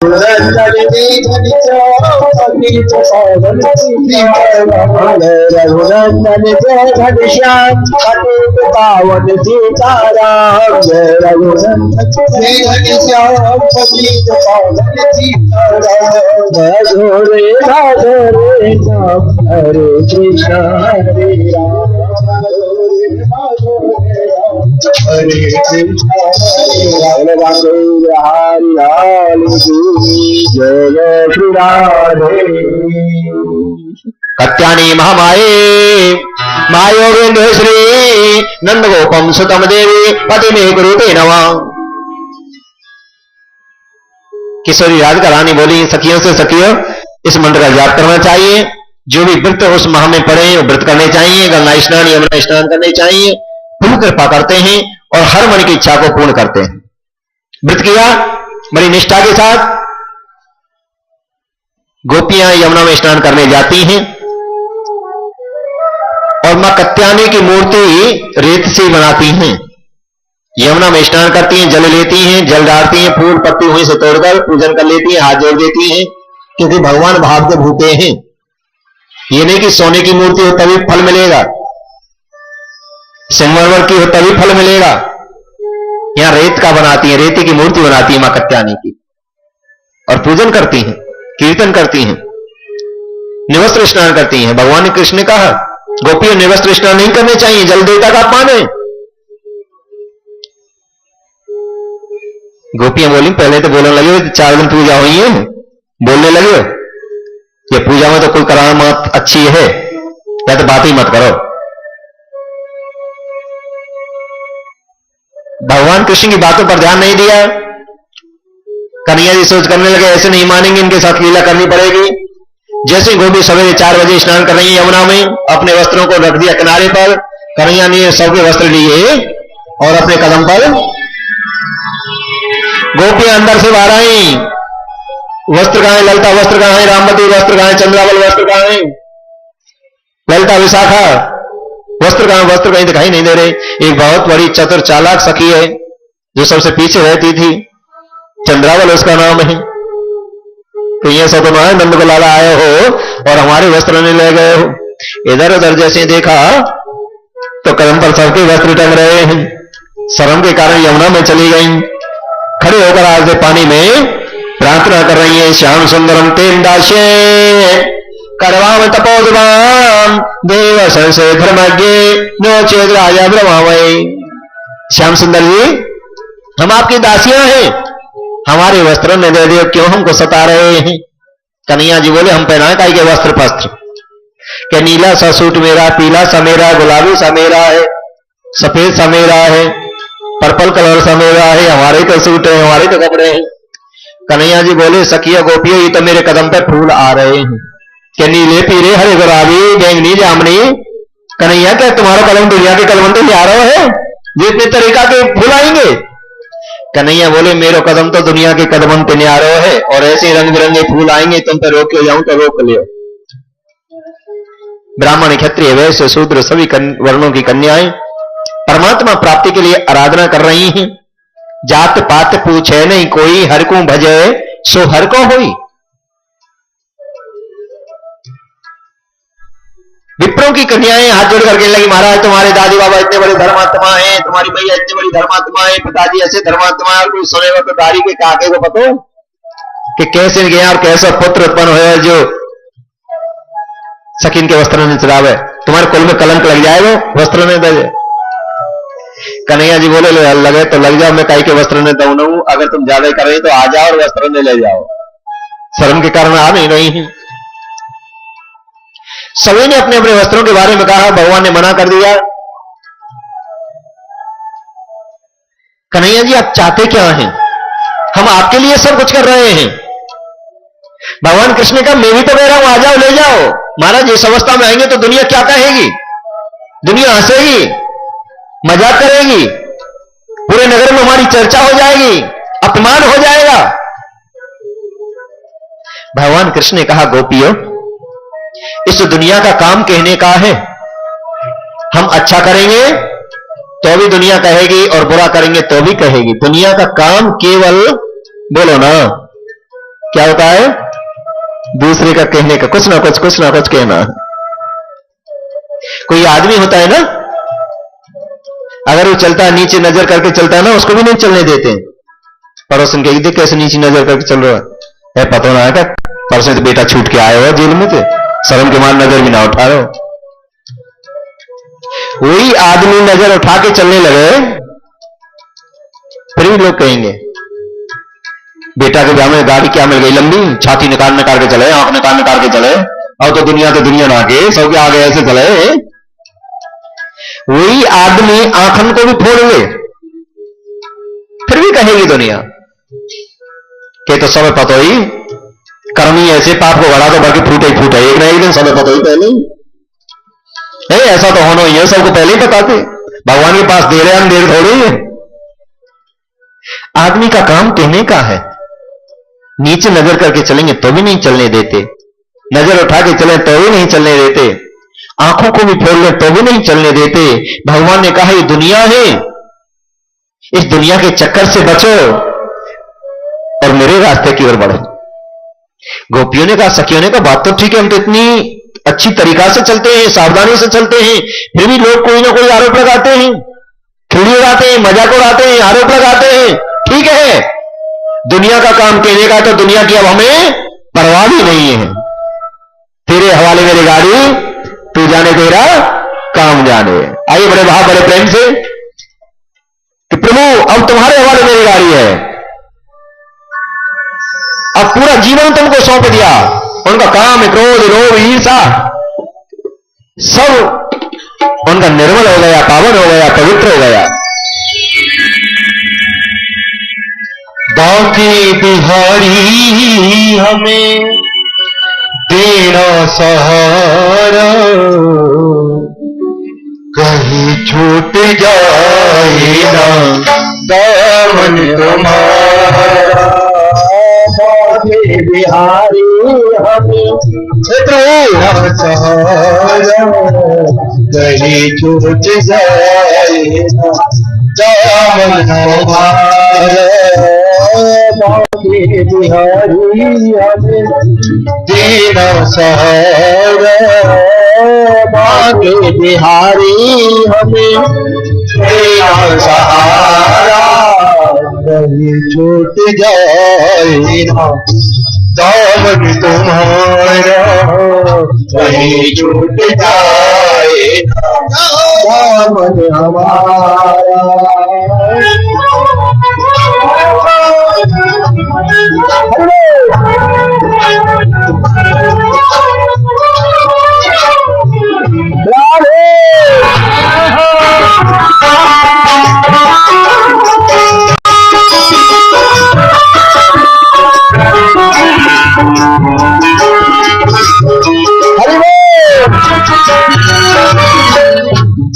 रघुनंदन जय घनश्याम पतित पावन सीताराम। जय रघुनंदन जय घनश्याम पतित पावन सीताराम। राधे राधे राम हरे कृष्ण हरे राम हरे कृष्ण हरे राम। हरि लाल जय श्री राधे। कत्यानी महामाये महायोगेन्द्र श्री नंद गोपम सुतम देवी पति में गुरुते नवा। किशोरी राधिका रानी बोली, सखियों से सखियों इस मंत्र का जाप करना चाहिए। जो भी व्रत उस माह में पड़े वो व्रत करने चाहिए। गंगा स्नान यमुना स्नान करने चाहिए। प्रभु कृपा करते हैं और हर मन की इच्छा को पूर्ण करते हैं। व्रत किया बड़ी निष्ठा के साथ। गोपियां यमुना में स्नान करने जाती हैं और मां कत्यानी की मूर्ति रेत से बनाती हैं। यमुना में स्नान करती हैं, जल लेती हैं, जल डालती हैं, फूल पत्ती हुई से तोड़कर पूजन कर लेती हैं, हाथ जोड़ देती हैं, क्योंकि भगवान भाव के भूखे हैं। ये नहीं कि सोने की मूर्ति हो तभी फल मिलेगा, संगमरमर की हो तभी फल मिलेगा। यहां रेत का बनाती है, रेती की मूर्ति बनाती है मां कत्यानी की और पूजन करती हैं, कीर्तन करती हैं, निवस्त्र स्नान करती हैं। भगवान ने कृष्ण ने कहा गोपियों निवस्त्र स्नान नहीं करने चाहिए, जल देवता का अपमान है। गोपियां बोली, पहले तो बोलने लगे 4 दिन पूजा हुई है, बोलने लगे ये पूजा में तो कोई करामात अच्छी है या तो बात ही मत करो। भगवान कृष्ण की बातों पर ध्यान नहीं दिया। कन्हैया जी सोच करने लगे ऐसे नहीं मानेंगे, इनके साथ लीला करनी पड़ेगी। जैसे गोपी सवेरे 4 बजे स्नान कर रही है यमुना में, अपने वस्त्रों को रख दिया किनारे पर। कन्हैया ने सबके वस्त्र लिए और अपने कदम पर गोपियां अंदर से बाहर आई। वस्त्र कहां है? ललिता वस्त्र कहां है? रामवती वस्त्र कहां है? चंद्रावल वस्त्र कहां है? ललिता विशाखा वस्त्र कहां? वस्त्र कहीं दिखाई नहीं दे रहे। एक बहुत बड़ी चतुर चालाक सखी है जो सबसे पीछे रहती थी, चंद्रावल उसका नाम है। तो ये सब तुम्हारे नंद को लाला आए हो और हमारे वस्त्र नहीं ले गए हो। इधर उधर जैसे देखा तो कदम पर सबके वस्त्र टंग रहे हैं। शर्म के कारण यमुना में चली गई। खड़े होकर आज पानी में प्रार्थना कर रही है। श्याम सुंदरम तेन दास्ये करवाम तपोदवाम देव संशय धर्मज्ञ नो चेत राजा ब्रह्ममय। श्याम सुंदर जी हम आपकी दासियां हैं, हमारे वस्त्र ने दे दियो, क्यों हमको सता रहे हैं? कन्हैया जी बोले हम पहना काई के वस्त्र पस्त्र, क्या नीला सा सूट मेरा, पीला सा मेरा, गुलाबी सा मेरा है, सफेद सा मेरा है, पर्पल कलर सा मेरा है, हमारे तो सूट है, हमारे तो कपड़े हैं। कन्हैया जी बोले सखिया गोपियों ये तो मेरे कदम पे फूल आ रहे हैं, क्या नीले पीले हरे गुलाबी बैंगनी जामनी। कन्हैया क्या तुम्हारा कदम दुनिया के कदम तो आ रहा है जितने तरीका के फूल आएंगे? कन्हैया बोले मेरो कदम तो दुनिया के कदम पे न्यारो है और ऐसे रंग बिरंगे फूल आएंगे, तुम पे रोक ले जाऊं तो रोक लियो। ब्राह्मण क्षत्रिय वैश्य शूद्र सभी वर्णों की कन्याएं परमात्मा प्राप्ति के लिए आराधना कर रही हैं। जात पात पूछे नहीं कोई, हर को भजे सो हर को होई। विप्रों की कन्याएं हाथ जोड़ करके लगी महाराज तुम्हारे दादी बाबा इतने बड़े धर्मात्मा हैं, तुम्हारी भैया इतनी बड़ी धर्मात्मा है, पिताजी ऐसे धर्मात्मा है, और कोई सुनेगा तो दाढ़ी के काके को पता कि कैसे गया और कैसा पुत्र उत्पन्न हुआ जो सकीन के वस्त्र ने चढ़ावे। तुम्हारे कुल में कलंक लग जाएगा वस्त्र ने दे। कन्हैया जी बोले लगे तो लग जाओ, मैं काई के वस्त्र ने दऊ न, अगर तुम ज्यादा कर रहे तो आ जाओ और वस्त्र ने ले जाओ। शर्म के कारण आ नहीं है। सभी ने अपने अपने वस्त्रों के बारे में कहा, भगवान ने मना कर दिया। कन्हैया जी आप चाहते क्या हैं? हम आपके लिए सब कुछ कर रहे हैं। भगवान कृष्ण का मैं भी तो कह रहा हूं आ जाओ ले जाओ। महाराज इस अवस्था में आएंगे तो दुनिया क्या कहेगी? दुनिया हंसेगी, मजाक करेगी, पूरे नगर में हमारी चर्चा हो जाएगी, अपमान हो जाएगा। भगवान कृष्ण ने कहा गोपियों इस दुनिया का काम कहने का है। हम अच्छा करेंगे तो भी दुनिया कहेगी और बुरा करेंगे तो भी कहेगी। दुनिया का काम केवल बोलो ना क्या होता है? दूसरे का कहने का कुछ ना कुछ कहना। कोई आदमी होता है ना, अगर वो चलता है नीचे नजर करके चलता है ना, उसको भी नहीं चलने देते। पड़ोसन के देख कैसे नीचे नजर करके चल रहा है, पता ना है क्या परसों से बेटा छूट के आए हो जेल में थे, शर्म के मार नजर भी ना उठा रहे हो। वही आदमी नजर उठा के चलने लगे, फिर भी लोग कहेंगे बेटा के ब्याह में गाड़ी क्या मिल गई लंबी, छाती निकाल के चले, आंख निकाल के चले, और तो दुनिया ना के सबके आगे ऐसे चले। वही आदमी आंखन को भी फोड़ ले, फिर भी कहेगी दुनिया के तो सब पता ही कर्मी ऐसे पाप को बढ़ा तो बाकी फूटे एक ना एक दिन सब पता ही पहले है, ऐसा तो होना ही है, सबको पहले ही बताते। भगवान के पास देर है, देर थोड़ी है। आदमी का काम कहने का है, नीचे नजर करके चलेंगे तो भी नहीं चलने देते, नजर उठा के चले तो भी नहीं चलने देते, आंखों को भी फोड़ ले तो भी नहीं चलने देते। भगवान ने कहा ये दुनिया है, इस दुनिया के चक्कर से बचो और मेरे रास्ते की ओर बढ़ो। गोपियों ने कहा, सखियों ने कहा, बात तो ठीक है, हम तो इतनी अच्छी तरीका से चलते हैं, सावधानी से चलते हैं, फिर भी लोग कोई ना कोई आरोप लगाते हैं, खिल्ली उड़ाते हैं, मजाक उड़ाते हैं, आरोप लगाते हैं। ठीक है, दुनिया का काम कहने का, तो दुनिया की अब हमें परवाह भी नहीं है। तेरे हवाले मेरी गाड़ी, तू जाने तेरा काम जाने। आइए बड़े भाव बड़े प्रेम से कि प्रभु अब तुम्हारे हवाले मेरी गाड़ी है, अब पूरा जीवन तुमको सौंप दिया। उनका काम, क्रोध, लोभ, ईर्षा सब उनका निर्मल हो गया, पावन हो गया, पवित्र हो गया। बाकी बिहारी हमें देना सहारा, कहीं छूट जाए ना दामन तुम्हारा। बाकी बिहारी हमें देना सहारा, कहीं छूट जाए ना दामन तुम्हारा। बाकी बिहारी हमें देना सहारा, बाकी बिहारी हमें देना सहारा, कहीं छूट जाए ना दामन तुम्हारा, कहीं छूट जाए ना दामन हमारा।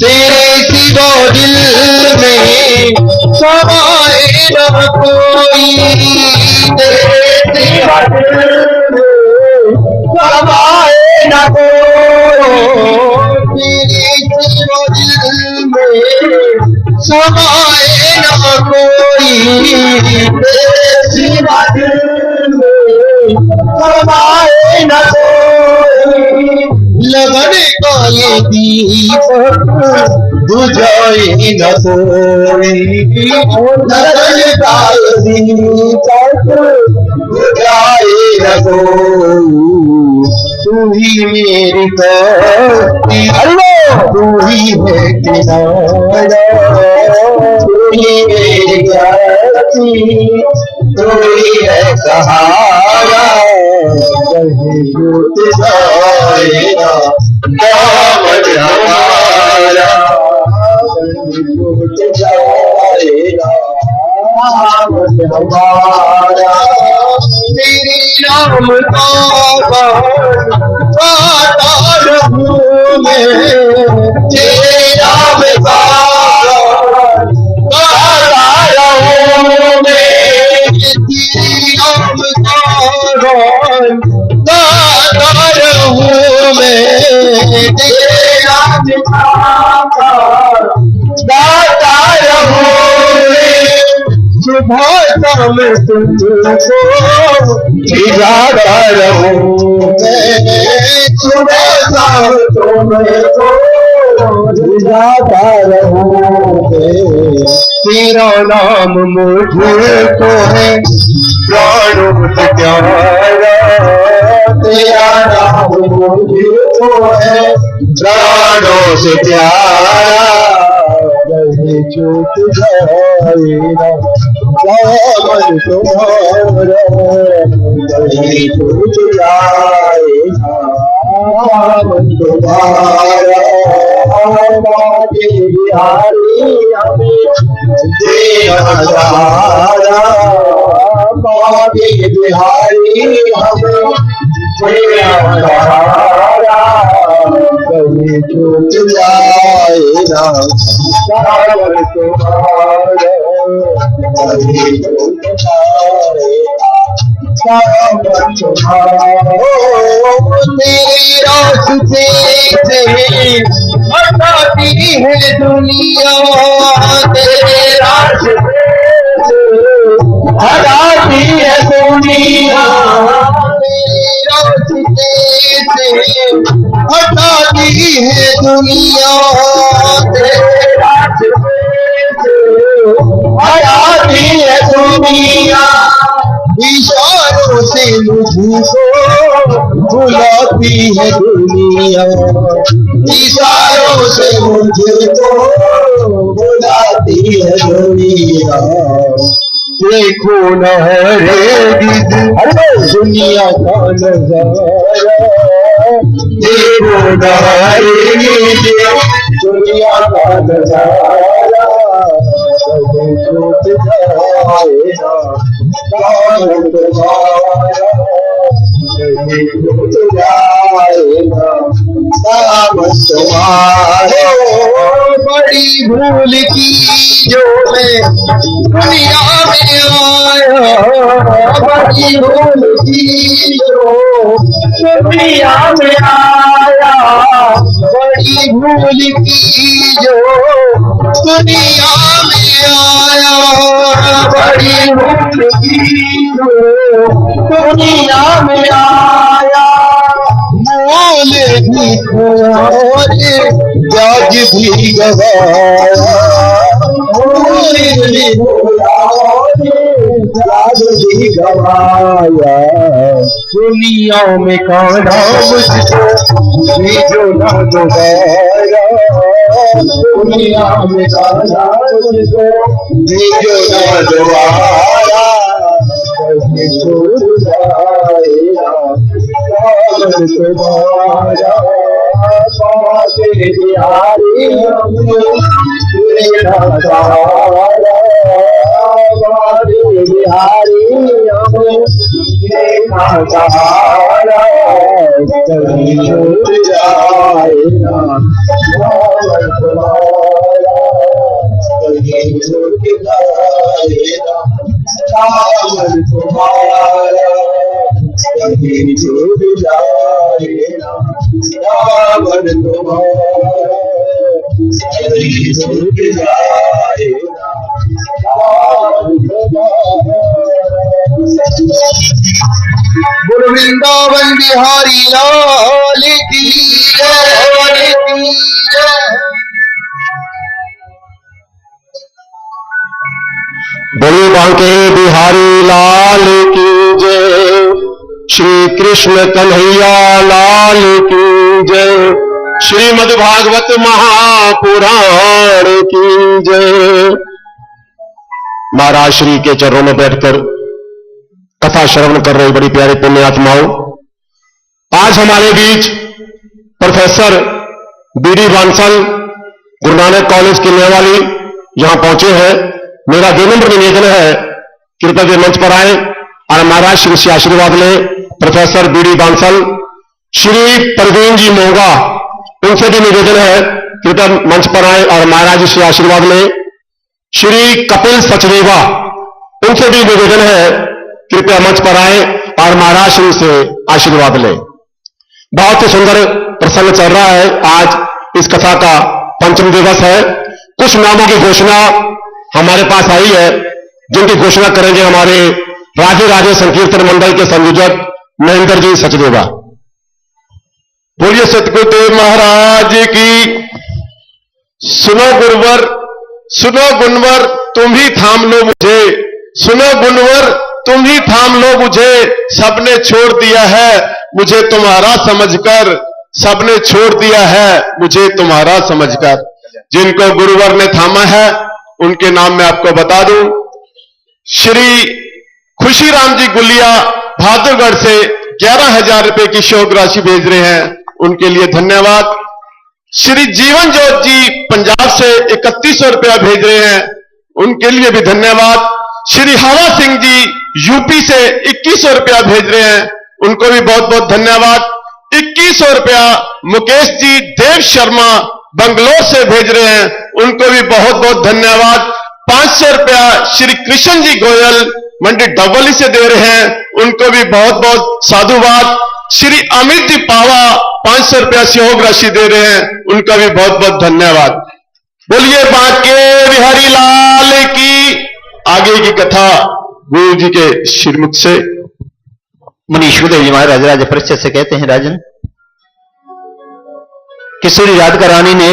तेरे सिवा दिल में समाए न कोई, तेरे सिवा दिल में समाए न कोई, तेरे सिवा दिल में समाए न कोई, तेरे सिवा दिल में समाए न कोई। लगन का ये दीपक बुझाए न कोई, लगन का ये दीपक बुझाए न कोई। तू ही मेरी कश्ती, तू ही है किनारा, तू ही मेरी कश्ती, तू ही है सहारा, कहीं छूट जाए ना दामन हमारा, कहीं छूट जाए ना दामन हमारा। तेरे नाम का गाता रहूं मैं, तेरे नाम का गाता रहूं मैं, तेरे नाम का गाता रहूं मैं, तेरे नाम का गाता रहूं मैं। सुबह शाम तुमको भिजाता रहूं सुबह शाम तुमको भिजाता रहूं तेरा नाम मुझको है प्राणों से प्यारा तेरा नाम मुझको है प्राणों से प्यारा कहीं छूट जाएगा दामन तुम्हारा कहीं छूट जाएगा दामन तुम्हारा बाकी बिहारी हमें देना सहारा बाकी बिहारी हमें देना सहारा कहीं छूट जाएगा दामन तुम्हारा कहीं छूट जाएगा दामन तुम्हारा तेरी रास्ते से हटाती है दुनिया तेरे रास्ते से हटाती है दुनिया तेरे रास्ते से हटाती है दुनिया तेरे रास्ते से हटाती है दुनिया इशारों से मुझको बुलाती है दुनिया इशारों से मुझको बुलाती है दुनिया देखो न हरेगी दुनिया का नजारा देखो न हरेगी दुनिया का नजारा कहीं छूट जाएगा दामन तुम्हारा कहीं छूट जाएगा दामन तुम्हारा बड़ी भूल की जो मैं दुनिया में आया बड़ी भूल की जो दुनिया में आया बड़ी भूल की जो दुनिया में आया बड़ी भूल की जो दुनिया में आया मोल भी खोया ब्याज भी गवाया मोल भी ब्याज भी गवाया दुनिया में काना मुझको भेजो ना दोबारा दुनिया में काना मुझको भेजो ना दोबारा कहीं छूट जाएगा दामन तुम्हारा बाकी बिहारी हमें देना सहारा बाकी बिहारी हमें देना सहारा कहीं छूट जाएगा दामन तुम्हारा कहीं छूट जाएगा दामन तुम्हारा कहीं छूट जाएगा दामन तुम्हारा कहीं छूट जाएगा दामन तुम्हारा बोलो वृंदावन बिहारी लाल की जय बोलो बांके बिहारी लाल की जय श्री कृष्ण कन्हैया लाल की जय श्रीमद् भागवत महापुराण की जय। महाराज श्री के चरणों में बैठकर कथा श्रवण कर रही बड़ी प्यारी पुण्य आत्माओं, आज हमारे बीच professor BD Bansal Guru Nanak college की नेवाली यहां पहुंचे हैं। मेरा विनम्र निवेदन है कृपया वे मंच पर आए और महाराज श्री से आशीर्वाद लें। प्रोफेसर बीडी बांसल, श्री प्रवीण जी मोगा, उनसे भी निवेदन है कृपया मंच पर आए और महाराज से आशीर्वाद लें। श्री कपिल सचदेवा, उनसे भी निवेदन है कृपया मंच पर आए और महाराज श्री से आशीर्वाद लें। बहुत ही सुंदर प्रसंग चल रहा है। आज इस कथा का पंचम दिवस है। कुछ नामों की घोषणा हमारे पास आई है। जिनकी घोषणा करेंगे हमारे राधे राधे संकीर्तन मंडल के संयोजक महेंद्र जी सचदेवा। बोलिए सतगुरुदेव महाराज की। सुनो गुरुवर, सुनो गुणवर, तुम ही थाम लो मुझे, सुनो गुणवर, तुम ही थाम लो मुझे, सबने छोड़ दिया है मुझे तुम्हारा समझकर, सबने छोड़ दिया है मुझे तुम्हारा समझकर। जिनको गुरुवर ने थामा है उनके नाम मैं आपको बता दूं। श्री खुशीराम जी गुलिया बहादुरगढ़ से 11,000 रुपए की शोक राशि भेज रहे हैं, उनके लिए धन्यवाद। श्री जीवन जोत जी पंजाब से 3100 रुपया भेज रहे हैं, उनके लिए भी धन्यवाद। श्री हवा सिंह जी यूपी से 2100 रुपया भेज रहे हैं, उनको भी बहुत बहुत धन्यवाद। 2100 रुपया मुकेश जी देव शर्मा बंगलोर से भेज रहे हैं, उनको भी बहुत बहुत धन्यवाद। 500 रुपया श्री कृष्ण जी गोयल मंडी डबली से दे रहे हैं, उनको भी बहुत बहुत साधुवाद। श्री अमित जी पावा 500 रुपया सहयोग राशि दे रहे हैं, उनका भी बहुत बहुत धन्यवाद। बोलिए बांके बिहारी लाल की। आगे की कथा गुरु जी के श्रीमुख से। मुनीश्वर देव जी महाराज राजा परिषद से कहते हैं, राजन किशोरी राधिका रानी ने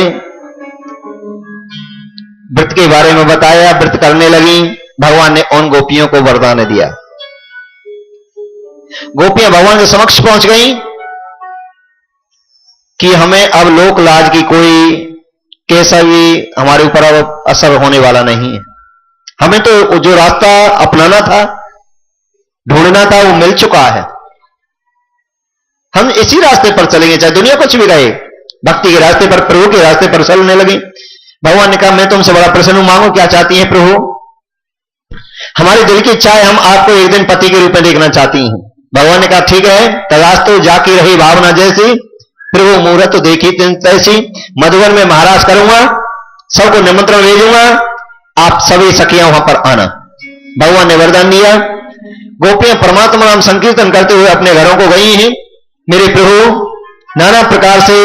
व्रत के बारे में बताया, व्रत करने लगी। भगवान ने उन गोपियों को वरदान दिया। गोपियां भगवान के समक्ष पहुंच गई कि हमें अब लोक लाज की कोई कैसा भी हमारे ऊपर अब असर होने वाला नहीं है। हमें तो जो रास्ता अपनाना था, ढूंढना था, वो मिल चुका है। हम इसी रास्ते पर चलेंगे, चाहे दुनिया कुछ भी रहे। भक्ति के रास्ते पर, प्रभु के रास्ते पर चलने लगे। भगवान ने कहा, मैं तुमसे बड़ा प्रसन्न हूं, मांगो क्या चाहती हैं प्रभु। हमारी दिल की इच्छा है, हम आपको एक दिन पति के रूप में देखना चाहती हैं। भगवान ने कहा, ठीक है, तलाश तो जाकी रही भावना जैसी, फिर वो मुहूर्त तो देखी तैसी। मधुबन में महाराज करूंगा, सबको निमंत्रण भेजूंगा, आप सभी सखियां वहां पर आना। भगवान ने वरदान दिया। गोपियां परमात्मा नाम संकीर्तन करते हुए अपने घरों को गई हैं। मेरे प्रभु नाना प्रकार से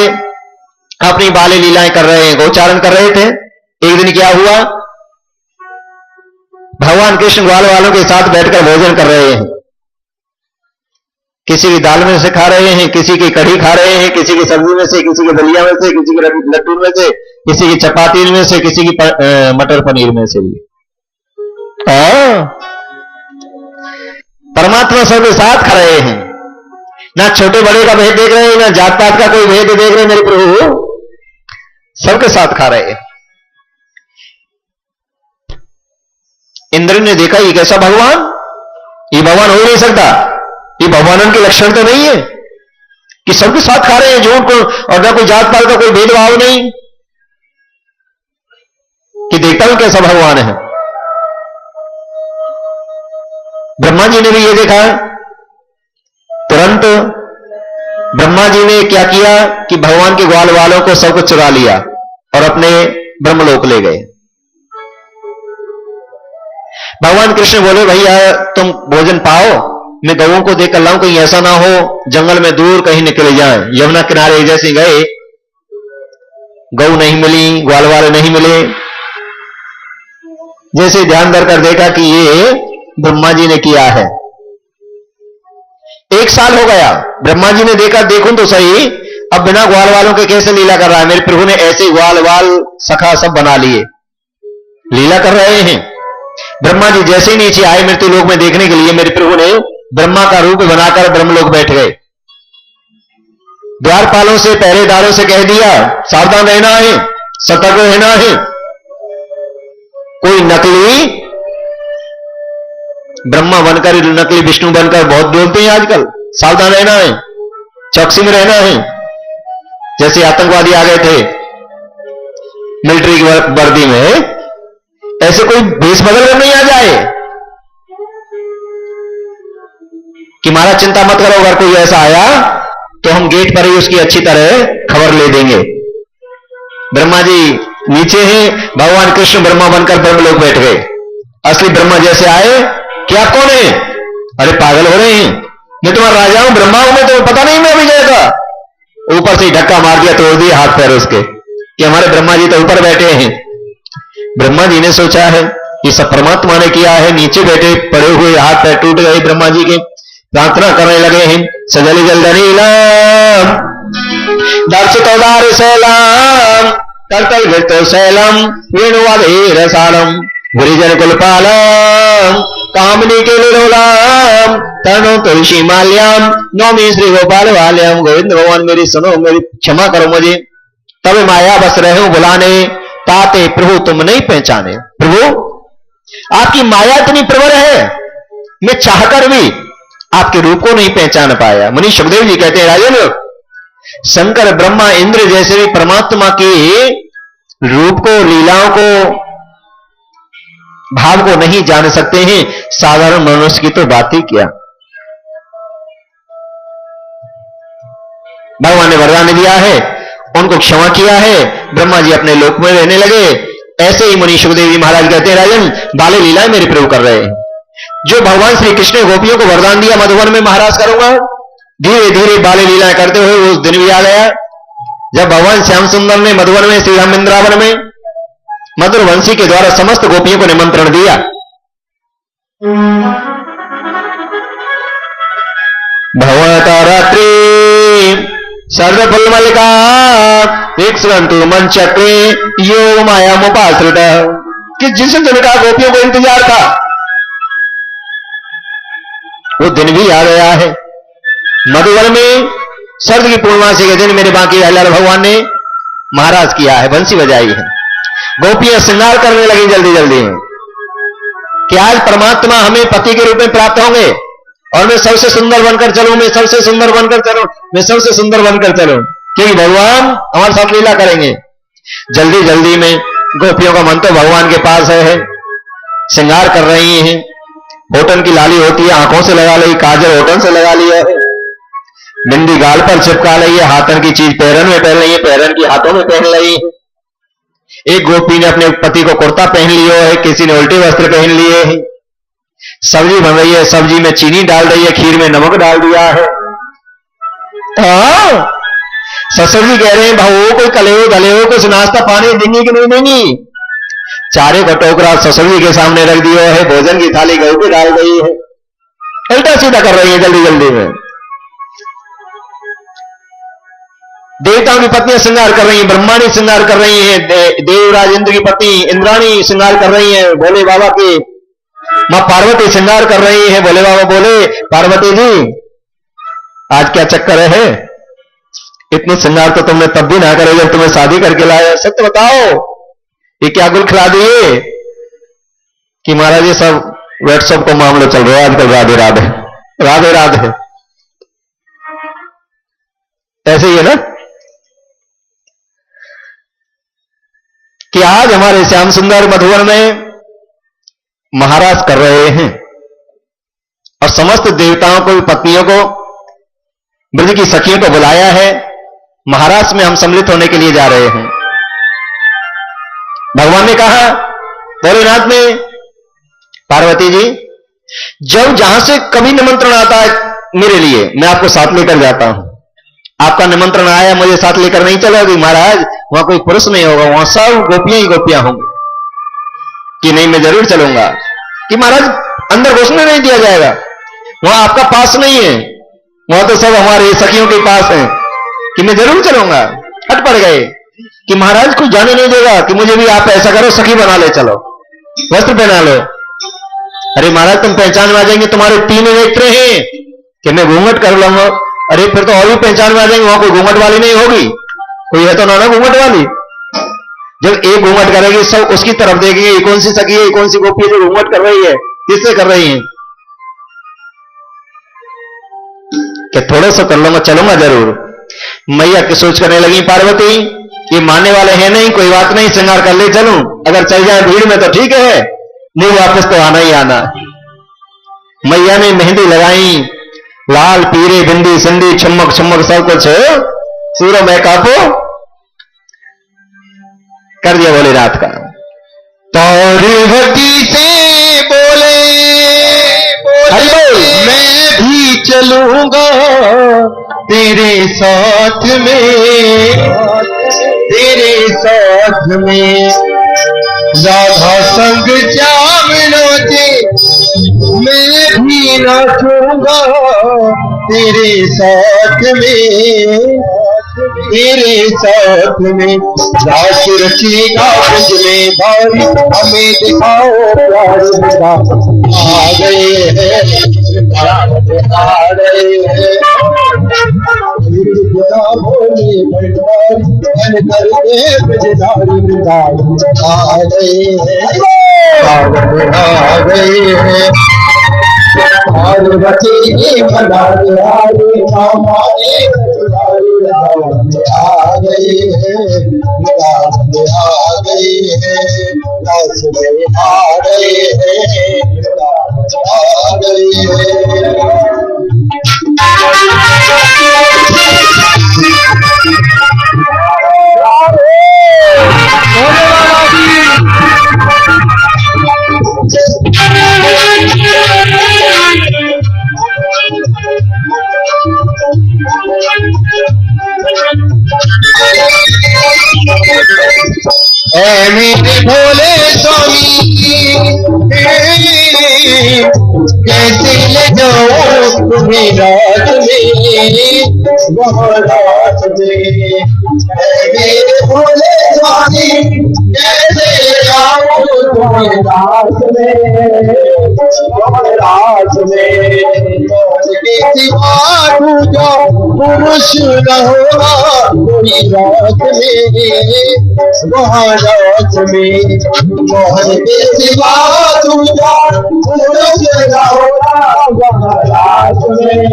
अपनी बाले लीलाएं कर रहे हैं, गोचारण कर रहे थे। एक दिन क्या हुआ, भगवान कृष्ण ग्वाल वालों के साथ बैठकर भोजन कर रहे हैं। किसी की दाल में से खा रहे हैं, किसी की कढ़ी खा रहे हैं, किसी की सब्जी में से, किसी की दलिया में से, किसी के लड्डू में से, किसी की चपाती में से, किसी की मटर पनीर में से भी। परमात्मा सबके साथ खा रहे हैं। ना छोटे बड़े का भेद देख रहे हैं, ना जात पात का कोई भेद देख रहे हैं। मेरे प्रभु सबके साथ खा रहे हैं। इंद्र ने देखा, ये कैसा भगवान, ये भगवान हो ही नहीं सकता, ये भगवान के लक्षण तो नहीं है कि सबके साथ खा रहे हैं, जो उनको, और ना कोई जात पात का कोई भेदभाव नहीं, कि देखता हूं कैसा भगवान है। ब्रह्मा जी ने भी ये देखा। तुरंत ब्रह्मा जी ने क्या किया कि भगवान के ग्वाल वालों को सब कुछ चुरा लिया और अपने ब्रह्मलोक ले गए। भगवान कृष्ण बोले, भैया तुम भोजन पाओ, मैं गौओं को देकर लाऊं, कहीं ऐसा ना हो जंगल में दूर कहीं निकले जाए। यमुना किनारे जैसे गए, गौ नहीं मिली, ग्वाल वाले नहीं मिले। जैसे ध्यान धरकर देखा कि ये ब्रह्मा जी ने किया है। 1 साल हो गया, ब्रह्मा जी ने देखा, देखूं तो सही, अब बिना ग्वाल वालों के कैसे लीला कर रहा है। मेरे प्रभु ने ऐसे ग्वाल वाल सखा सब बना लिए, लीला कर रहे हैं। ब्रह्मा जी जैसे ही नीचे आए मृत्यु लोक में देखने के लिए, मेरे प्रभु ने ब्रह्मा का रूप बनाकर ब्रह्मलोक बैठ गए। द्वारपालों से, पहरेदारों से कह दिया, सावधान रहना है, सतर्क रहना है। कोई नकली ब्रह्मा बनकर, नकली विष्णु बनकर बहुत बोलते हैं आजकल। सावधान रहना है, चौकसी में रहना है। जैसे आतंकवादी आ गए थे मिलिट्री की वर्दी में, ऐसे कोई भेष बदल कर नहीं आ जाए कि महाराज चिंता मत करो, अगर कोई ऐसा आया तो हम गेट पर ही उसकी अच्छी तरह खबर ले देंगे। ब्रह्मा जी नीचे हैं, भगवान कृष्ण ब्रह्मा बनकर ब्रह्मलोक बैठ गए। असली ब्रह्मा जैसे आए, क्या कौन है? अरे पागल हो रहे हैं, मैं तुम्हारा राजा हूं, ब्रह्मा हूं, मैं तुम्हें पता नहीं मैं अभी जाएगा। ऊपर से धक्का मार दिया, तोड़ दिया हाथ पैर उसके कि हमारे ब्रह्मा जी तो ऊपर बैठे हैं। ब्रह्मा जी ने सोचा है ये सब परमात्मा ने किया है। नीचे बैठे पड़े हुए हाथ पैर टूट गए ब्रह्मा जी के, प्रार्थना करने लगे हैं। सजल जल दनीलाम दर्शितो दार शैलाम कर्तल घृतो शैलम वेणुवाधीर सालम गिरिजन कुलपालम कामनी के निरोलाम तरणो तुलसी माल्याम नौमी श्री गोपाल वाल्याम। गोविंद भगवान मेरी सुनो, मेरी क्षमा करो मुझे। तब माया बस रहे हो बुलाने, ताते प्रभु तुम नहीं पहचाने। प्रभु आपकी माया इतनी प्रबल है, मैं चाहकर भी आपके रूप को नहीं पहचान पाया। मुनि सुखदेव जी कहते हैं, राजन शंकर ब्रह्मा इंद्र जैसे भी परमात्मा के रूप को, लीलाओं को, भाव को नहीं जान सकते हैं, साधारण मनुष्य की तो बात ही क्या। भगवान ने वरदान दिया है, उनको क्षमा किया है, ब्रह्मा जी अपने लोक में रहने लगे। ऐसे ही मुनि सुखदेव जी महाराज कहते हैं, राजन बाले लीलाएं मेरे प्रभु कर रहे हैं। जो भगवान श्री कृष्ण ने गोपियों को वरदान दिया मधुवन में महाराज करूंगा, धीरे धीरे बाले लीलाएं करते हुए उस दिन भी आ गया जब भगवान श्याम सुंदर ने मधुवन में, श्री राम वृंदावन में मधुर वंशी के द्वारा समस्त गोपियों को निमंत्रण दिया। भगवता रात्रि सर्वफल मलिका एक संतु मन चक्रे योग माया मुपाश्रित, कि जिस दिन का गोपियों को इंतजार था वो दिन भी आ गया है। मधुवन में सर्द की पूर्णमासी के दिन मेरे बाकी लाल भगवान ने महाराज किया है, बंसी बजाई है, गोपियां श्रृंगार करने लगी जल्दी जल्दी कि आज परमात्मा हमें पति के रूप में प्राप्त होंगे और मैं सबसे सुंदर बनकर चलूं, मैं सबसे सुंदर बनकर चलूं, मैं सबसे सुंदर बनकर चलूं, क्योंकि भगवान हमारे साथ लीला करेंगे। जल्दी जल्दी में गोपियों का मन तो भगवान के पास है, श्रृंगार कर रही हैं। होठन की लाली होती है, आंखों से लगा ली, काजल होठन से लगा लिया है, बिंदी गाल पर चिपका ली है, हाथन की चीज पैरन में पहन ली है, पैरन की हाथों में पहन ली है। एक गोपी ने अपने पति को कुर्ता पहन लिया है, किसी ने उल्टे वस्त्र पहन लिए हैं। सब्जी बन रही है, सब्जी में चीनी डाल रही है, खीर में नमक डाल दिया है। ससुर जी कह रहे हैं, भाऊ कोई कलेहो दलेहो कुछ नाश्ता पानी देंगी कि नहीं देंगी। चारे का टोकरा ससुर जी के सामने रख दिया है, भोजन की थाली गऊ पे डाल गई है, उल्टा सीधा कर रही है जल्दी जल्दी में। देवताओं की पत्नियां श्रृंगार कर रही हैं, ब्रह्माणी श्रृंगार कर रही हैं, देवराज इंद्र की पत्नी इंद्राणी श्रृंगार कर रही है, भोले बाबा की मां पार्वती श्रृंगार कर रही है। भोले बाबा बोले, पार्वती जी आज क्या चक्कर है, इतने श्रृंगार तो तुमने तब भी ना करे जब तुम्हें शादी करके लाया, सत्य बताओ ये क्या गुल खिला दिए। कि महाराज ये सब व्हाट्सएप को मामला चल रहा है आजकल, राधे राधे राधे राधे, ऐसे ही है ना कि आज हमारे श्याम सुंदर मधुवन में महाराज कर रहे हैं और समस्त देवताओं को, पत्नियों को, ब्रज की सखियों को बुलाया है। महाराज में हम सम्मिलित होने के लिए जा रहे हैं। भगवान ने कहा भोलेनाथ ने, पार्वती जी जब जहां से कभी निमंत्रण आता है मेरे लिए, मैं आपको साथ लेकर जाता हूं। आपका निमंत्रण आया, मुझे साथ लेकर नहीं चलोगी महाराज, वहां कोई पुरुष नहीं होगा, वहां सब गोपियां ही गोपियां होंगी। कि नहीं मैं जरूर चलूंगा। कि महाराज अंदर घुसने नहीं दिया जाएगा, वहां आपका पास नहीं है, वहां तो सब हमारे सखियों के पास है। कि मैं जरूर चलूंगा। हट पड़ गए कि महाराज कोई जाने नहीं देगा, कि मुझे भी आप ऐसा करो सखी बना ले, चलो वस्त्र पहना लो। अरे महाराज तुम पहचान में आ जाएंगे, तुम्हारे 3 नेत्र हैं, कि मैं घूंघट कर लूंगा। अरे फिर तो और भी पहचान में आ जाएंगे, वहां कोई घूंघट वाली नहीं होगी, कोई है तो ना घूंघट वाली। जब एक घूंघट करेगी सब उसकी तरफ देखेंगे, ये कौन सी सखी है, कौन सी गोपी है जो घूंघट कर रही है, किससे कर रही है। कि थोड़ा सा कर लूंगा, चलूंगा जरूर। मैया की सोच करने लगी पार्वती, ये मानने वाले हैं नहीं, कोई बात नहीं, श्रृंगार कर ले चलूं, अगर चल जाए भीड़ में तो ठीक है, नहीं वापस तो आना ही आना। मैया ने मेहंदी लगाई, लाल पीरे बिंदी सिंदी चमक चमक सब कुछ सूरो में कापो कर दिया भोलेनाथ का। पार्वती से बोले, मैं भी चलूंगा तेरे साथ में, तेरे साथ में। राधा संग श्याम नाचे मैं भी नाचूंगा तेरे साथ में, तेरे साथ में। रास रचेगा ब्रज में भारी हमें दिखाओ प्यार बिना। आ गए हैं आ गए हैं बोले भंडारी मन करके ब्रजधारी बिंदारी। आ गए हैं आ गए हैं और बचे बना हमारे आ गए हैं आ गए हैं आ गए हैं आ गए हैं। मेरे भोले स्वामी कैसे ले जाऊं तुम्हें रात में, वहाँ रात में। मेरे भोले स्वामी कैसे ले जाऊं तुम्हें रात में, वहाँ रात में। के सिवा दूजा पुरुष न होगा कोई रात में, वहाँ रात में। मोहन के सिवा दूजा पुरुष न होगा वहाँ रात में,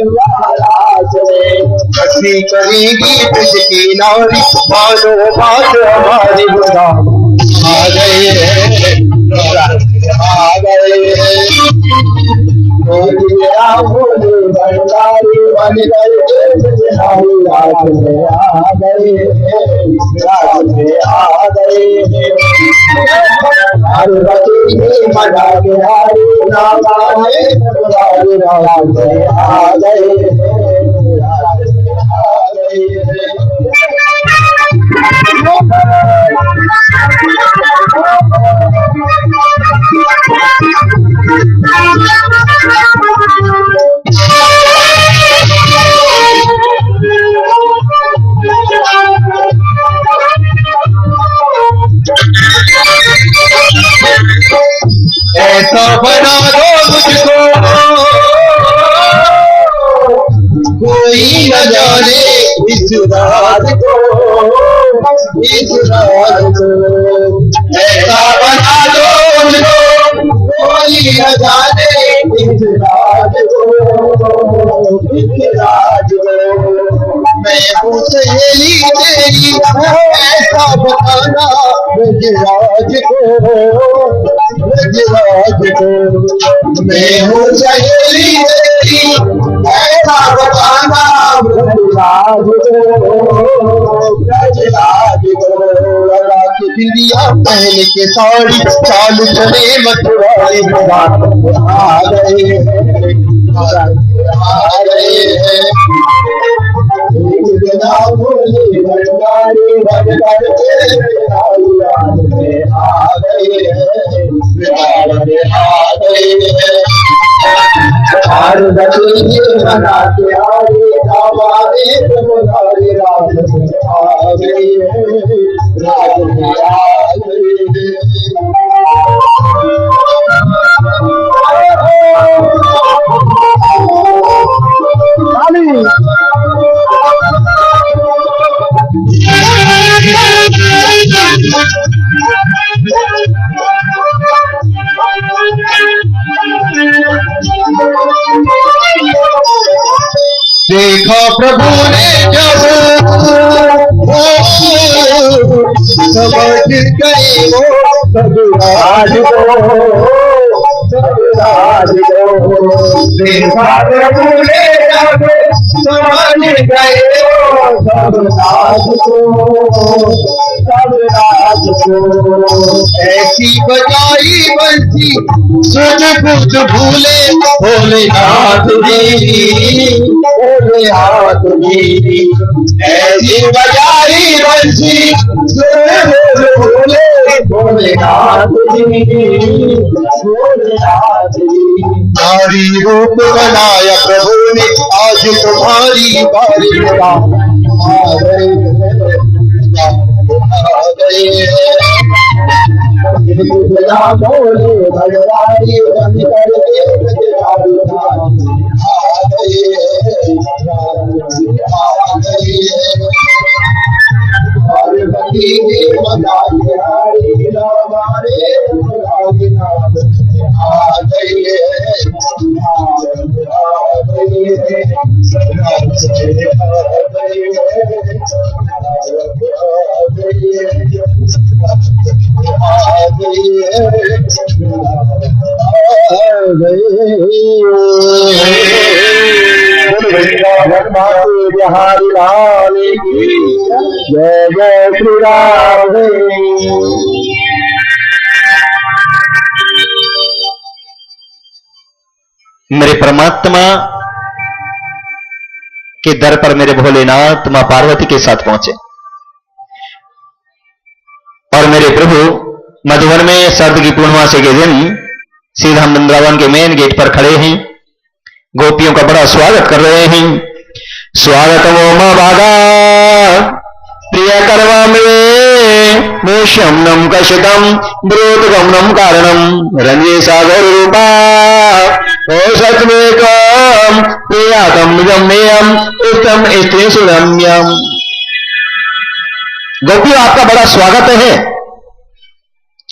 वहाँ रात में। कसी करेगी ब्रज की नारी मानो बात हमारी बुरा। आ गए हैं आ गए हैं भंडारी बन गए रात में आ गए रात में आ गए हर बच्चे मना के हारी नामा रात में आ गए रात में आ गए। ऐसा बना दो मुझको कोई न जाने इस रात को, इस रात को। ऐसा बना दो मुझको कोई न जाने इस रात को, इस रात को। मैं हूँ सहेली तेरी ऐसा बताना ब्रजराज को, ब्रजराज को। मैं हूँ सहेली तेरी ऐसा बताना ब्रजराज को, ब्रजराज को। रात बिंदिया पहन के साड़ी चाल चले मथुराई आ गए आ गए हैं। भोले भंडारी बन करके रात में आ गए हैं आ गए हैं। हर बच्चे मनाते आए हमारे तुम्हारे रात में आ गए हैं रात में आ गए हैं। देखा प्रभु ने जब समझ गए वो सब राज को, सब राज को। देखा प्रभु ने जब समझ गए वो सब राज को, सब राज को। ऐसी बजाई बंसी सुध कुछ भूले भोलेनाथ जी, भोलेनाथ जी। ऐसी बजाई बंसी सुध भूले भोलेनाथ जी, भोलेनाथ जी। नारी रूप बनाया प्रभु ने, आज तुम्हारी बारी आ गए, आ गए। भोले भगवानी बन करके आ गए, आ गए। पार्वती के मना बिहारी हमारे आ गए, आ गए। बिहारी लाल की जय जय श्री राम। मेरे परमात्मा के दर पर मेरे भोलेनाथ मां पार्वती के साथ पहुंचे और मेरे प्रभु मधुवन में सर्द की पूर्णमासी के दिन सीधा वृंदावन के मेन गेट पर खड़े हैं, गोपियों का बड़ा स्वागत कर रहे हैं। स्वागत वो मां बागा प्रिय करवा में मोशमनम कशितम ब्रोतगमनम कारणम रंजे सागर रूपा ओ सत्मेकम प्रियातम रम्यम उत्तम स्त्री सुरम्यम। गोपियों, आपका बड़ा स्वागत है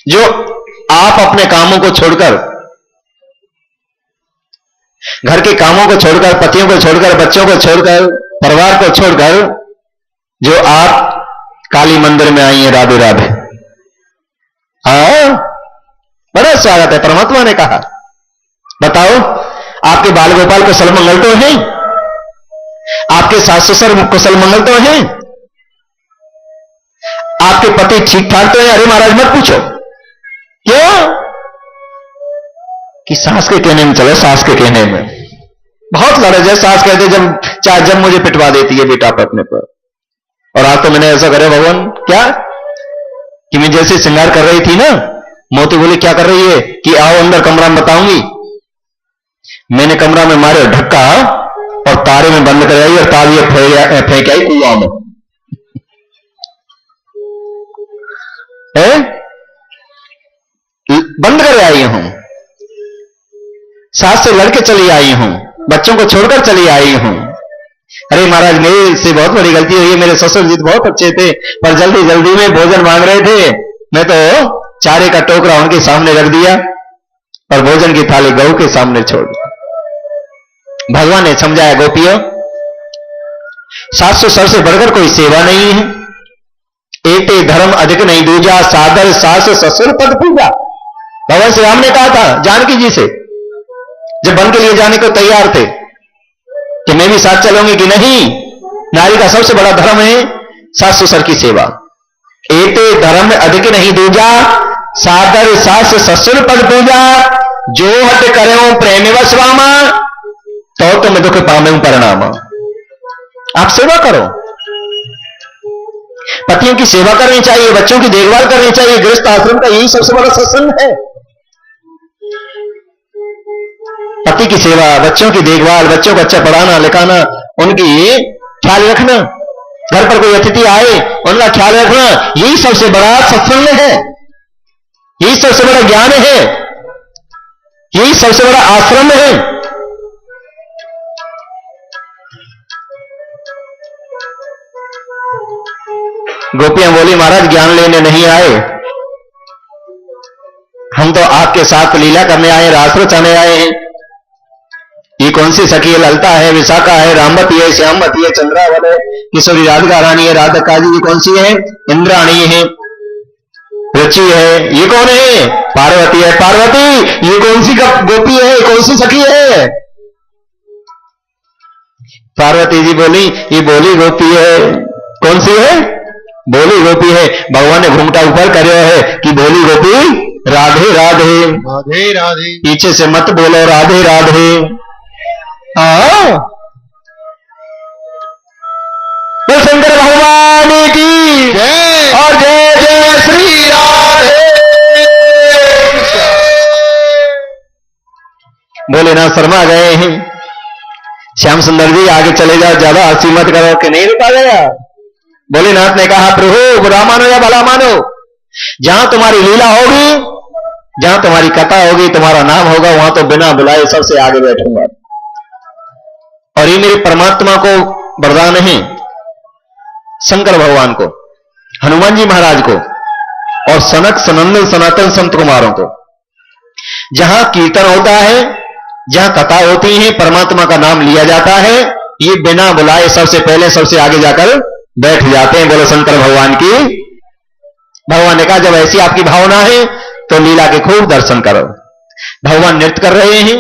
जो आप अपने कामों को छोड़कर, घर के कामों को छोड़कर, पतियों को छोड़कर, बच्चों को छोड़कर, परिवार को छोड़कर जो आप काली मंदिर में आई हैं। राधे राधे। हाँ, बड़ा स्वागत है। परमात्मा ने कहा, बताओ आपके बाल गोपाल कुशल मंगल तो हैं? आपके सास ससुर कुशल मंगल तो हैं? आपके पति ठीक ठाक तो है? अरे महाराज मत पूछो, क्यों कि सास के कहने में चलो, सास के कहने में बहुत लड़ज है। सास कहते जब मुझे पिटवा देती है बेटा पर अपने पर, और आज तो मैंने ऐसा करे भगवान क्या कि मैं जैसे श्रृंगार कर रही थी ना, मोती बोली क्या कर रही है कि आओ अंदर कमरा में बताऊंगी। मैंने कमरा में मारे धक्का और तारे में बंद कर आई और तालियां फेंक आई कुआं में। बंद कर आई हूं, सास से लड़के चली आई हूं, बच्चों को छोड़कर चली आई हूं। अरे महाराज, मेरे से बहुत बड़ी गलती हुई है। मेरे ससुर जी बहुत अच्छे थे, पर जल्दी जल्दी में भोजन मांग रहे थे, मैं तो चारे का टोकरा उनके सामने रख दिया और भोजन की थाली गऊ के सामने छोड़ दी। भगवान ने समझाया, गोपियों, सास ससुर से बढ़कर कोई सेवा नहीं है। एते धर्म अधिक नहीं दूजा, सादर सास ससुर पद पूजा। भगवान श्री राम ने कहा था जानकी जी से, जब वन के लिए जाने को तैयार थे कि मैं भी साथ चलूंगी कि नहीं। नारी का सबसे बड़ा धर्म है सास ससुर की सेवा। एते धर्म अधिक नहीं दूजा, सादर सास ससुर पद पूजा। जो हट करो प्रेम वसवामा, तो तुम दुख पामे परिणाम। आप सेवा करो, पतियों की सेवा करनी चाहिए, बच्चों की देखभाल करनी चाहिए। गृहस्थ आश्रम का यही सबसे बड़ा सत्संग है। पति की सेवा, बच्चों की देखभाल, बच्चों को अच्छा पढ़ाना लिखाना, उनकी ख्याल रखना, घर पर कोई अतिथि आए उनका ख्याल रखना, यही सबसे बड़ा सत्संग है, यही सबसे बड़ा ज्ञान है, यही सबसे बड़ा आश्रम है। गोपियां बोली, महाराज ज्ञान लेने नहीं आए, हम तो आपके साथ लीला करने आए, रास रचाने आए हैं। ये कौन सी सखी है? ललता है, विशाखा है, रामवती है, श्यामवती है, चंद्रावल है, किशोरी राधिका रानी है, राधिका जी। ये कौन सी है? इंद्राणी है, रुचि है। ये कौन है? पार्वती है। पार्वती ये कौन सी गोपी है? कौन सी सखी है? पार्वती जी बोली, ये बोली गोपी है। कौन सी है? बोली गोपी है। भगवान ने घूंघटा ऊपर કર્યો है कि बोली गोपी राधे राधे, राधे राधे। पीछे से मत बोलो राधे राधे। शंकर भगवान की जय। और जय जय श्री राधे। भोलेनाथ शर्मा गए हैं। श्याम सुंदर जी आगे चले जाओ, ज्यादा हंसी मत करो कि नहीं रुका गया। भोलेनाथ ने कहा प्रभु बुरा मानो या भला मानो, जहां तुम्हारी लीला होगी, जहां तुम्हारी कथा होगी, तुम्हारा नाम होगा, वहां तो बिना बुलाए सबसे आगे बैठूंगा। और ये मेरे परमात्मा को वरदान है, शंकर भगवान को, हनुमान जी महाराज को और सनक सनंदन सनातन संत कुमारों को। जहां कीर्तन होता है, जहां कथा होती है, परमात्मा का नाम लिया जाता है, ये बिना बुलाए सबसे पहले सबसे आगे जाकर बैठ जाते हैं। बोलो शंकर भगवान की। भगवान ने कहा जब ऐसी आपकी भावना है तो लीला के खूब दर्शन करो। भगवान नृत्य कर रहे हैं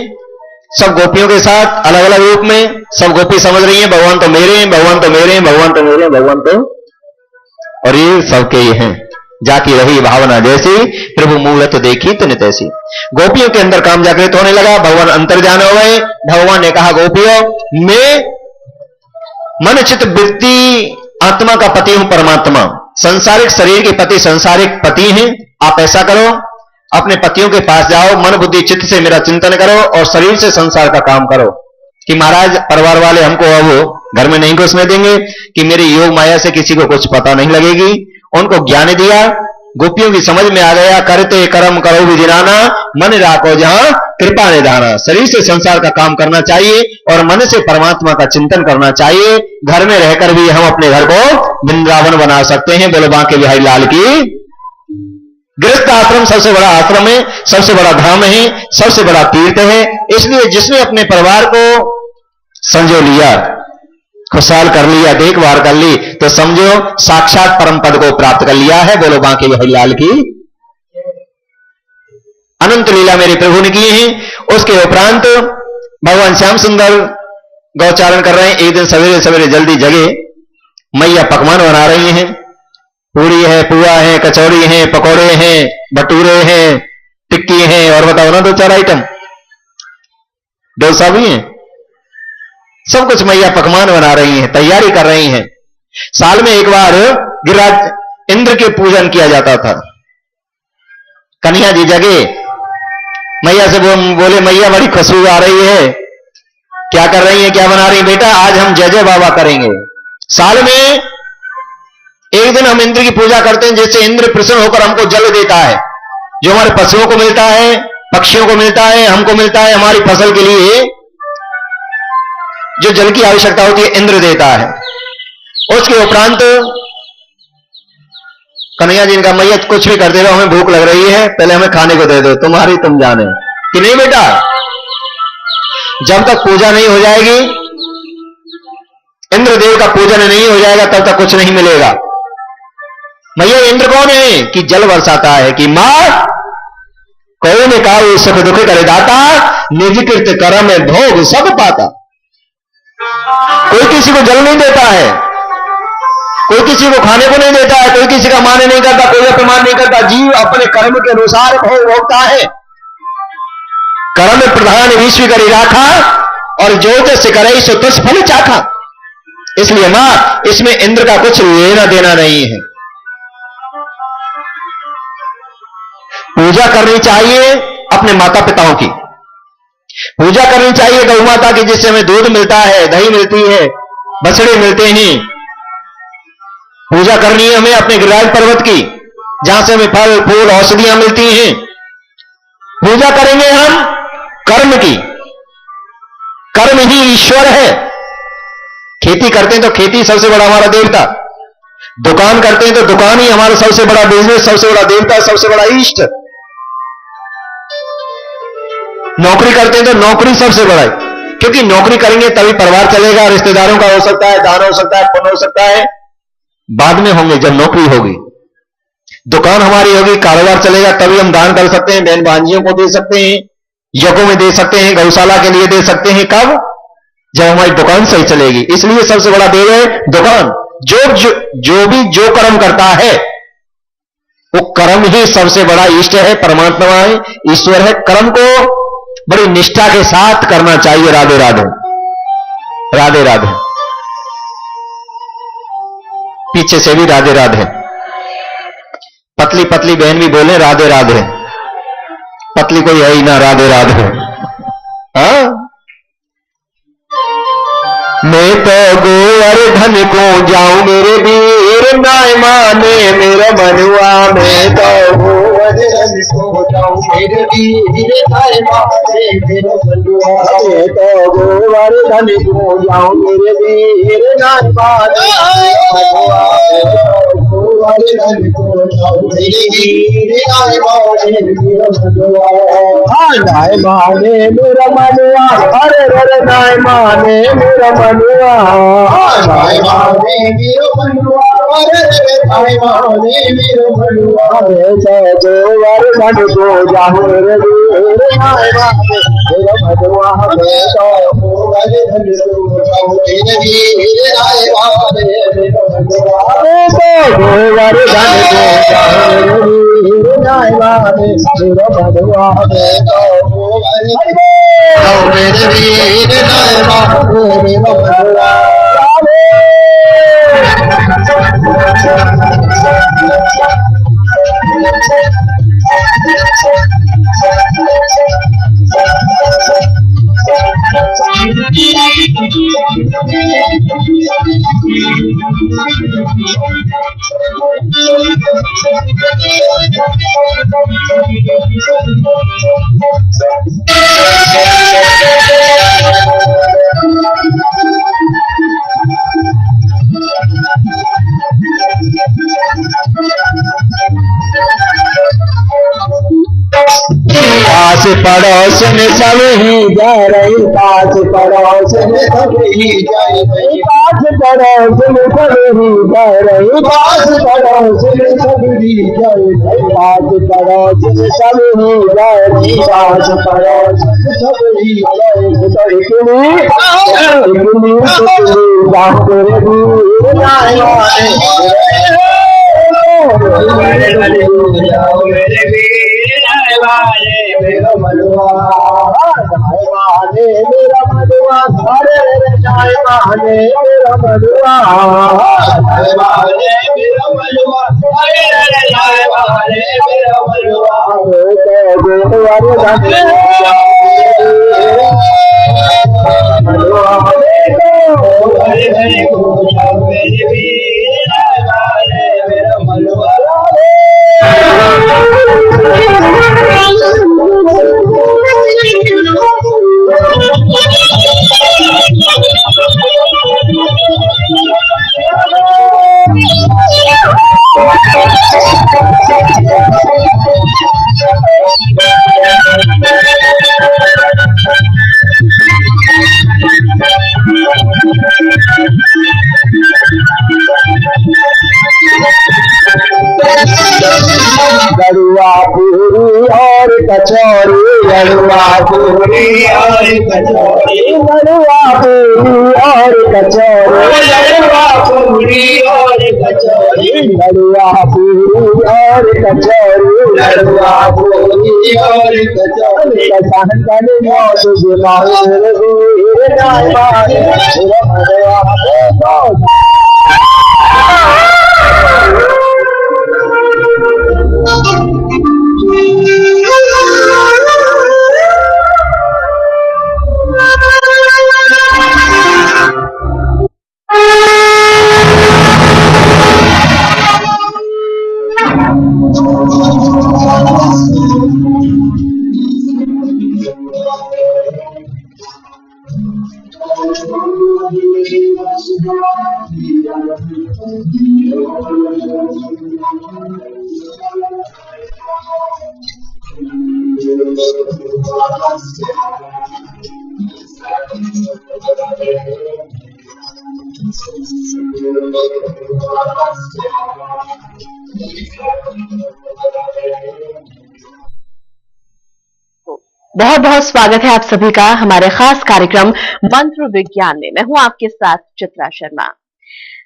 सब गोपियों के साथ अलग अलग रूप में। सब गोपी समझ रही हैं भगवान तो मेरे हैं, भगवान तो मेरे हैं, भगवान तो मेरे हैं, भगवान तो, और ये सबके ही हैं। जाकी रही भावना जैसी, प्रभु मूलत देखी तन तैसी। गोपियों के अंदर काम जागृत होने लगा, भगवान अंतर्जान हो गए। भगवान ने कहा गोपियों मैं मन चित्त वृत्ति आत्मा का पति हूं परमात्मा, संसारिक शरीर के पति संसारिक पति हैं। आप ऐसा करो अपने पतियों के पास जाओ, मन बुद्धि चित्त से मेरा चिंतन करो और शरीर से संसार का काम करो। कि महाराज परिवार वाले हमको अब घर में नहीं घुसने देंगे, कि मेरे योग माया से किसी को कुछ पता नहीं लगेगी। उनको ज्ञान दिया, गोपियों की समझ में आ गया, करते कर्म करो विधिनाना, मन राखो जहां कृपा निधाना। शरीर से संसार का काम करना चाहिए और मन से परमात्मा का चिंतन करना चाहिए। घर में रहकर भी हम अपने घर को वृंदावन बना सकते हैं। बोलो बांके बिहारी लाल की। गृहस्थ आश्रम सबसे बड़ा आश्रम है, सबसे बड़ा धाम है, सबसे बड़ा तीर्थ है। इसलिए जिसने अपने परिवार को संजो लिया, खुशहाल कर लिया, देखभाल कर ली, तो समझो साक्षात परम पद को प्राप्त कर लिया है। बोलो बांके बिहारी लाल की। अनंत लीला मेरे प्रभु ने की है। उसके उपरांत भगवान श्याम सुंदर गौचारण कर रहे हैं। एक दिन सवेरे सवेरे जल्दी जगे, मैया पकवान बना रही हैं। पूड़ी है, पुआ है, कचौड़ी है, पकौड़े हैं, भटूरे हैं, टिक्की है, और बताओ ना 2-4 आइटम, डोसा भी है। सब कुछ मैया पकवान बना रही हैं, तैयारी कर रही हैं। साल में एक बार गिरिराज इंद्र के पूजन किया जाता था। कन्हैया जी जगे, मैया से बोले मैया बड़ी खुशबू आ रही है, क्या कर रही है, क्या बना रही है? बेटा आज हम जय जय बाबा करेंगे। साल में एक दिन हम इंद्र की पूजा करते हैं, जिससे इंद्र प्रसन्न होकर हमको जल देता है, जो हमारे पशुओं को मिलता है, पक्षियों को मिलता है, हमको मिलता है। हमारी फसल के लिए जो जल की आवश्यकता होती है इंद्र देता है। उसके उपरांत कन्हैया जी ने कहा मैया कुछ भी कर दे रहा, हमें भूख लग रही है, पहले हमें खाने को दे दो, तुम्हारी तुम जाने। कि नहीं बेटा, जब तक पूजा नहीं हो जाएगी, इंद्रदेव का पूजन नहीं हो जाएगा, तब तक कुछ नहीं मिलेगा। मैया इंद्र कौन है? कि जल बरसाता है। कि मां कहो ने कहा सुख दुख करे दाता, निज कृत कर्म में भोग सब पाता। कोई किसी को जल नहीं देता है, कोई किसी को खाने को नहीं देता है, कोई किसी का मान नहीं करता, कोई अपमान नहीं करता। जीव अपने कर्म के अनुसार भोग भोगता है। कर्म प्रधान विश्व करी राखा, और जो जस करे सो तस फल चाखा। इसलिए मां इसमें इंद्र का कुछ लेना देना नहीं है। पूजा करनी चाहिए अपने माता पिताओं की, पूजा करनी चाहिए गौ माता की, जिससे हमें दूध मिलता है, दही मिलती है, बछड़े मिलते हैं। पूजा करनी है हमें अपने गिरिराज पर्वत की, जहां से हमें फल फूल औषधियां मिलती हैं। पूजा करेंगे हम कर्म की, कर्म ही ईश्वर है। खेती करते हैं तो खेती सबसे बड़ा हमारा देवता, दुकान करते हैं तो दुकान ही हमारा सबसे बड़ा बिजनेस, सबसे बड़ा देवता, सबसे बड़ा इष्ट। नौकरी करते हैं तो नौकरी सबसे बड़ा है, क्योंकि नौकरी करेंगे तभी परिवार चलेगा, रिश्तेदारों का हो सकता है, दान हो सकता है, पुण्य हो सकता है, बाद में होंगे जब नौकरी होगी। दुकान हमारी होगी, कारोबार चलेगा, तभी हम दान कर सकते हैं, बहन भांजियों को दे सकते हैं, यज्ञों में दे सकते हैं, गौशाला के लिए दे सकते हैं। कब? जब हमारी दुकान सही चलेगी। इसलिए सबसे बड़ा देव है दुकान। जो भी जो कर्म करता है वो कर्म ही सबसे बड़ा इष्ट है, परमात्मा है, ईश्वर है। कर्म को बड़ी निष्ठा के साथ करना चाहिए। राधे राधे, राधे राधे। पीछे से भी राधे राधे। पतली पतली बहन भी बोले राधे राधे, पतली कोई है ही ना, राधे राधे। हाँ, मैं तो गोवर्धन को जाऊं मेरे वीर, नाय माने मेरा मनुआ। मैं तो गोवर्धन को जाऊं मेरे वीर, नाय माने मेरा मनुआ। मैं तो गोवर्धन को जाऊं मेरे वीर, नाय माने मेरा मनुआ। गोवर्धन को जाऊं मेरे वीर, नाय माने मेरा मनुआ। नाय माने मेरा मनुआ, अरे रे नाय माने मेरा मनुआ। नाय माने मेरा मनुआ, अरे रे नाय माने मेरा मनुआ। गोवर्धन को जाऊं मेरे वीर, नाय माने मेरा मनुआ। मैं तो गोवर्धन को जाऊं मेरे वीर, नाय माने मेरा मनुआ। मैं तो गोवर्धन को जाऊं मेरे वीर, नाय माने मेरा मनुआ। मैं तो गोवर्धन मेरे वीर, नाय माने मेरा मनुआ। पास पड़ोस में सब ही जा रही, पास पड़ोस में सब ही जा रही, पास पड़ोस में सब ही जा रही, पास पड़ोस में सब ही जा रही, पास पड़ोस में सब ही जा रही, पास पड़ोस में सब ही जा रही। इतनी बात रे नाय माने मेरा मनुआ। नाय माने मेरा मनुआ, अरे रे नाय माने मेरा मनुआ। नाय माने मेरा मनुआ, अरे रे नाय माने मेरा मनुआ। गोवर्धन मनुआ, गोवर्धन को जाऊं मेरे वीर, नाय माने मेरा मनुआ। लड़ुआ पूरी और कचौरी, लड़ुआ पूरी और कचौरी, लड़ुआ पूरी और कचौरी, लड़ुआ पूरी और कचौरी, लड़ुआ पूरी और कचौरी, लड़ुआ पूरी और कचौरी। कसान का मौज जुलाओ मेरे वीर, नाय माने मेरा मनुआ। बहुत बहुत स्वागत है आप सभी का हमारे खास कार्यक्रम मंत्र विज्ञान में। मैं हूं आपके साथ चित्रा शर्मा।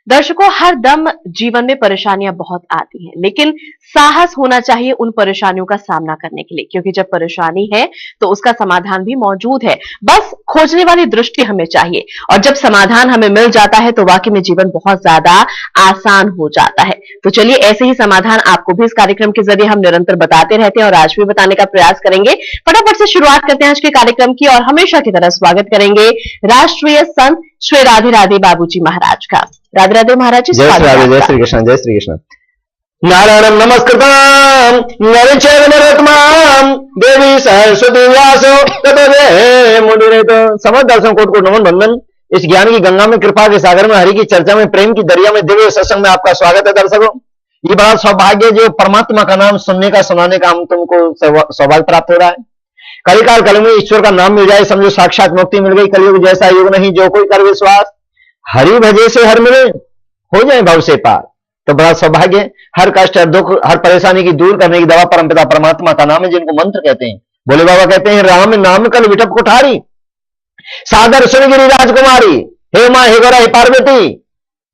दर्शकों, हर दम जीवन में परेशानियां बहुत आती हैं, लेकिन साहस होना चाहिए उन परेशानियों का सामना करने के लिए, क्योंकि जब परेशानी है तो उसका समाधान भी मौजूद है। बस खोजने वाली दृष्टि हमें चाहिए, और जब समाधान हमें मिल जाता है तो वाकई में जीवन बहुत ज्यादा आसान हो जाता है। तो चलिए, ऐसे ही समाधान आपको भी इस कार्यक्रम के जरिए हम निरंतर बताते रहते हैं और आज भी बताने का प्रयास करेंगे। फटाफट से शुरुआत करते हैं आज के कार्यक्रम की, और हमेशा की तरह स्वागत करेंगे राष्ट्रीय संत श्री राधे राधे बाबूजी महाराज का। राधे राधे महाराज जी, जय श्री राधे, जय श्री कृष्ण, जय श्री कृष्ण। नारायणं नमस्कृतं नरं चैव नरोत्तमं देवी सरस्वती व्यासो ततो जयते मुनिरेतो। समस्त दर्शकों कोटि कोटि नमन बंदन। इस ज्ञान की गंगा में, कृपा के सागर में, हरि की चर्चा में, प्रेम की दरिया में, दिव्य सत्संग में आपका स्वागत है। दर्शकों, ये बड़ा सौभाग्य जो परमात्मा का नाम सुनने का, सुनाने का हम तुमको सौभाग्य प्राप्त हो रहा है। कलिकाल कल में ईश्वर का नाम मिल जाए, समझो साक्षात मुक्ति मिल गई। कलयुग जैसा युग नहीं, जो कोई कर विश्वास, हरि भजे से हर मिले, हो जाए भव से पार। तो बड़ा सौभाग्य, हर कष्ट, हर दुख, हर परेशानी की दूर करने की दवा परमपिता परमात्मा का नाम है, जिनको मंत्र कहते हैं। भोले बाबा कहते हैं, राम नाम कल विटप कुठारी, सादर सुन गिरी राजकुमारी। हे मां, हे गौरा, हे पार्वती,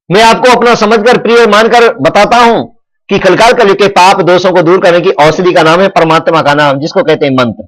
मैं आपको अपना समझकर, प्रिय मानकर बताता हूं कि कलिकाल कलयुग के पाप दोषों को दूर करने की औषधि का नाम है परमात्मा का नाम, जिसको कहते हैं मंत्र।